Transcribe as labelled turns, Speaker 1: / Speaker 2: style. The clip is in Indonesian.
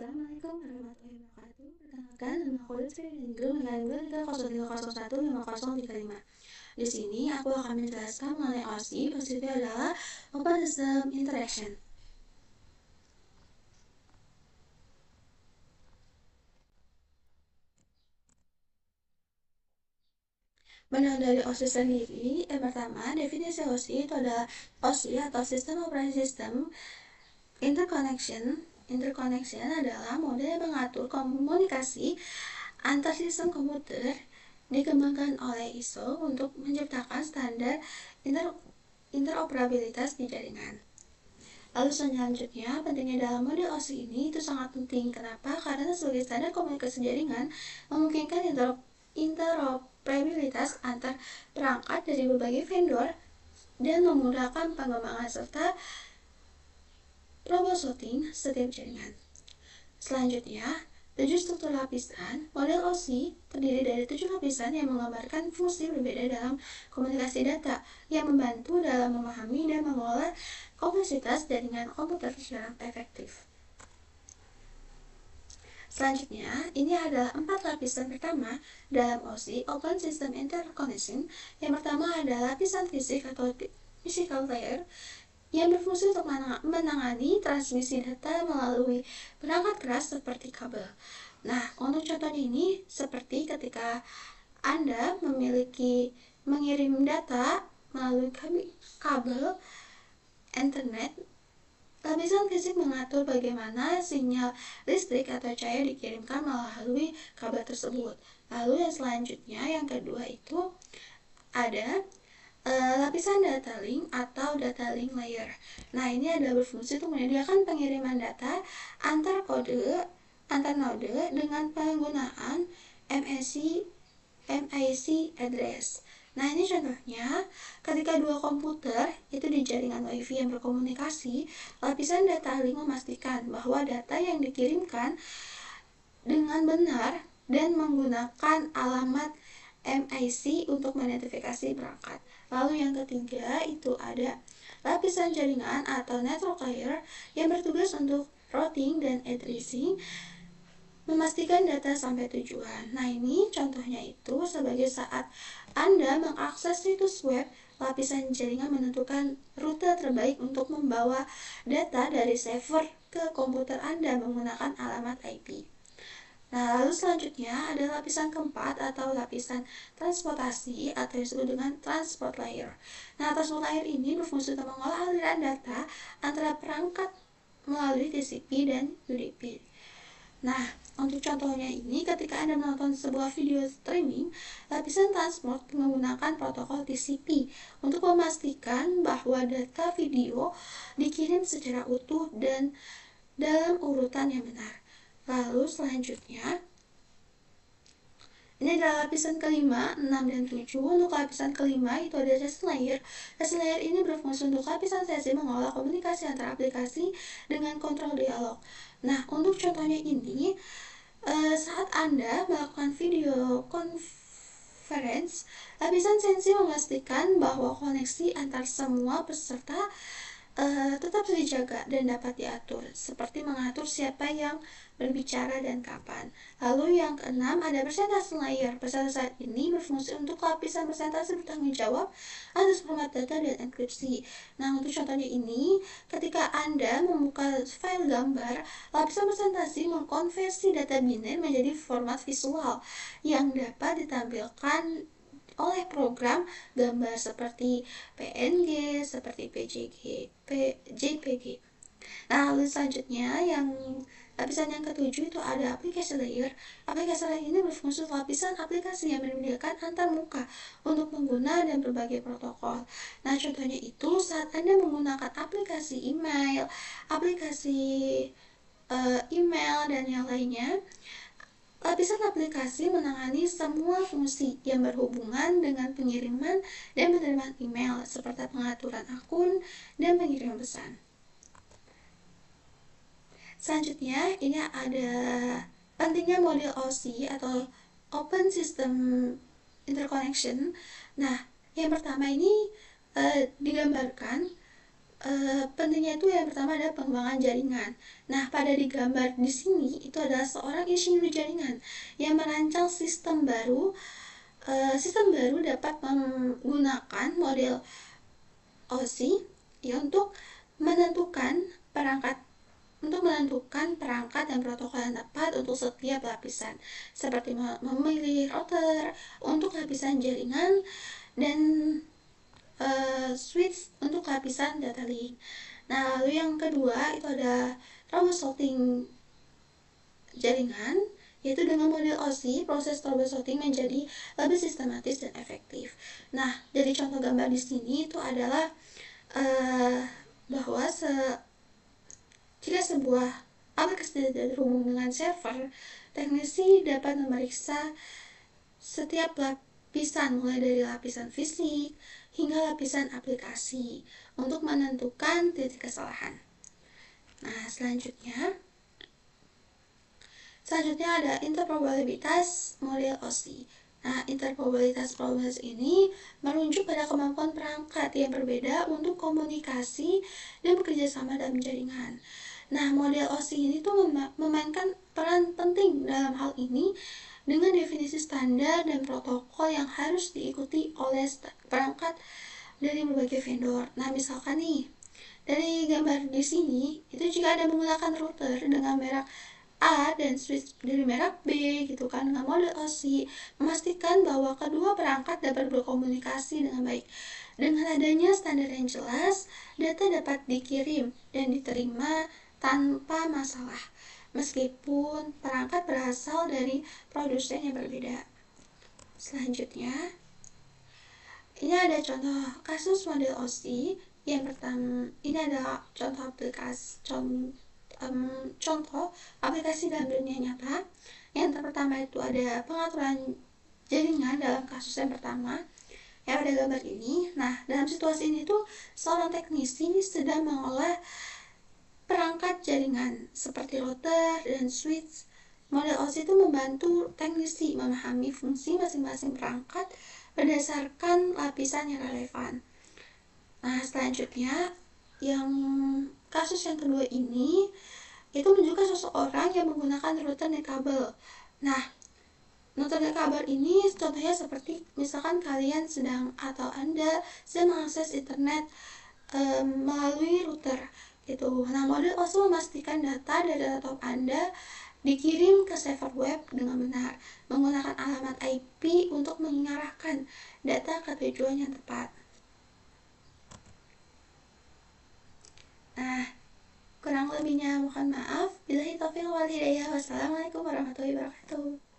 Speaker 1: Assalamualaikum warahmatullahi wabarakatuh. Perkenalkan, nama aku Lutfi Rindu dengan NIM 03015035. Di sini aku akan menjelaskan mengenai OSI. OSI itu adalah Open System Interaction. Menurut dari OSI sendiri, yang pertama, definisi OSI itu adalah OSI atau System Operating System Interconnection adalah model yang mengatur komunikasi antar sistem komputer dikembangkan oleh ISO untuk menciptakan standar interoperabilitas di jaringan. Lalu selanjutnya, pentingnya dalam model OSI ini itu sangat penting. Kenapa? Karena sebagai standar komunikasi jaringan memungkinkan interoperabilitas antar perangkat dari berbagai vendor dan memudahkan pengembangan serta troubleshooting setiap jaringan. Selanjutnya, 7 struktur lapisan. Model OSI terdiri dari 7 lapisan yang menggambarkan fungsi berbeda dalam komunikasi data yang membantu dalam memahami dan mengelola kompleksitas jaringan komputer secara efektif. Selanjutnya, ini adalah 4 lapisan pertama dalam OSI Open System Interconnection. Yang pertama adalah lapisan fisik atau physical layer yang berfungsi untuk menangani transmisi data melalui perangkat keras seperti kabel. Nah, untuk contohnya ini seperti ketika Anda mengirim data melalui kabel internet, lapisan fisik mengatur bagaimana sinyal listrik atau cahaya dikirimkan melalui kabel tersebut. Lalu yang selanjutnya, yang kedua itu ada lapisan data link atau data link layer. Nah, ini adalah berfungsi untuk menyediakan pengiriman data antar node dengan penggunaan MAC address. Nah, ini contohnya ketika dua komputer itu di jaringan WiFi yang berkomunikasi, lapisan data link memastikan bahwa data yang dikirimkan dengan benar dan menggunakan alamat MAC untuk mengidentifikasi perangkat. Lalu yang ketiga itu ada lapisan jaringan atau network layer yang bertugas untuk routing dan addressing, memastikan data sampai tujuan. Nah, ini contohnya itu sebagai saat Anda mengakses situs web, lapisan jaringan menentukan rute terbaik untuk membawa data dari server ke komputer Anda menggunakan alamat IP. Nah, lalu selanjutnya ada lapisan keempat atau lapisan transportasi atau disebut dengan transport layer. Nah, transport layer ini berfungsi untuk mengolah aliran data antara perangkat melalui TCP dan UDP. Nah, untuk contohnya ini ketika Anda menonton sebuah video streaming, lapisan transport menggunakan protokol TCP untuk memastikan bahwa data video dikirim secara utuh dan dalam urutan yang benar. Lalu selanjutnya, ini adalah lapisan kelima, 6 dan 7. Untuk lapisan kelima itu ada session layer. Session layer ini berfungsi untuk lapisan sesi mengolah komunikasi antara aplikasi dengan kontrol dialog. Nah, untuk contohnya ini, saat Anda melakukan video conference, lapisan sesi memastikan bahwa koneksi antar semua peserta tetap dijaga dan dapat diatur, seperti mengatur siapa yang berbicara dan kapan. Lalu yang keenam ada presentasi layer. Presentasi ini berfungsi untuk lapisan presentasi bertanggung jawab atas format data dan enkripsi. Nah, untuk contohnya ini, ketika Anda membuka file gambar, lapisan presentasi mengkonversi data biner menjadi format visual yang dapat ditampilkan oleh program gambar seperti PNG, seperti JPG. Nah, lalu selanjutnya lapisan yang ketujuh itu ada aplikasi layer. Aplikasi layer ini berfungsi lapisan aplikasi yang menyediakan antar muka untuk pengguna dan berbagai protokol. Nah, contohnya itu saat Anda menggunakan aplikasi email dan yang lainnya. Lapisan aplikasi menangani semua fungsi yang berhubungan dengan pengiriman dan penerimaan email, seperti pengaturan akun dan pengiriman pesan. Selanjutnya, ini ada pentingnya model OSI atau Open System Interconnection. Nah, yang pertama ini digambarkan pentingnya itu yang pertama adalah pengembangan jaringan. Nah, pada digambar di sini itu adalah seorang insinyur jaringan yang merancang sistem baru. Sistem baru dapat menggunakan model OSI ya untuk menentukan perangkat dan protokol yang tepat untuk setiap lapisan, seperti memilih router untuk lapisan jaringan dan switch untuk lapisan data link. Nah, lalu yang kedua itu ada troubleshooting jaringan, yaitu dengan model OSI, proses troubleshooting menjadi lebih sistematis dan efektif. Nah, dari contoh gambar di sini itu adalah bahwa jika sebuah aplikasi tidak terhubung dengan server, teknisi dapat memeriksa setiap lapisan mulai dari lapisan fisik hingga lapisan aplikasi untuk menentukan titik kesalahan. Nah, selanjutnya ada interpretabilitas model OSI. Nah, interpretabilitas ini merujuk pada kemampuan perangkat yang berbeda untuk komunikasi dan bekerja sama dalam jaringan. Nah, model OSI ini tuh memainkan peran penting dalam hal ini dengan definisi standar dan protokol yang harus diikuti oleh perangkat dari berbagai vendor. Nah, misalkan nih, dari gambar di sini, itu jika ada menggunakan router dengan merek A dan switch dari merek B gitu kan dengan model OSI, memastikan bahwa kedua perangkat dapat berkomunikasi dengan baik. Dengan adanya standar yang jelas, data dapat dikirim dan diterima tanpa masalah, meskipun perangkat berasal dari produsen yang berbeda. Selanjutnya, ini ada contoh kasus model OSI. Yang pertama, ini ada contoh aplikasi dalam dunia nyata. Yang pertama itu ada pengaturan jaringan dalam kasus yang pertama yang ada gambar ini. Nah, dalam situasi ini tuh seorang teknisi sedang mengolah perangkat jaringan seperti router dan switch. Model OSI itu membantu teknisi memahami fungsi masing-masing perangkat berdasarkan lapisan yang relevan. Nah, selanjutnya yang kasus yang kedua ini itu menunjukkan seseorang yang menggunakan router nirkabel. Nah, router nirkabel ini contohnya seperti misalkan kalian Anda sedang mengakses internet melalui router gitu. Nah, model OSI memastikan data dari laptop Anda dikirim ke server web dengan benar menggunakan alamat IP untuk mengarahkan data ke tujuan yang tepat. Nah, kurang lebihnya mohon maaf. Billahi taufiq wal hidayah. Wassalamualaikum warahmatullahi wabarakatuh.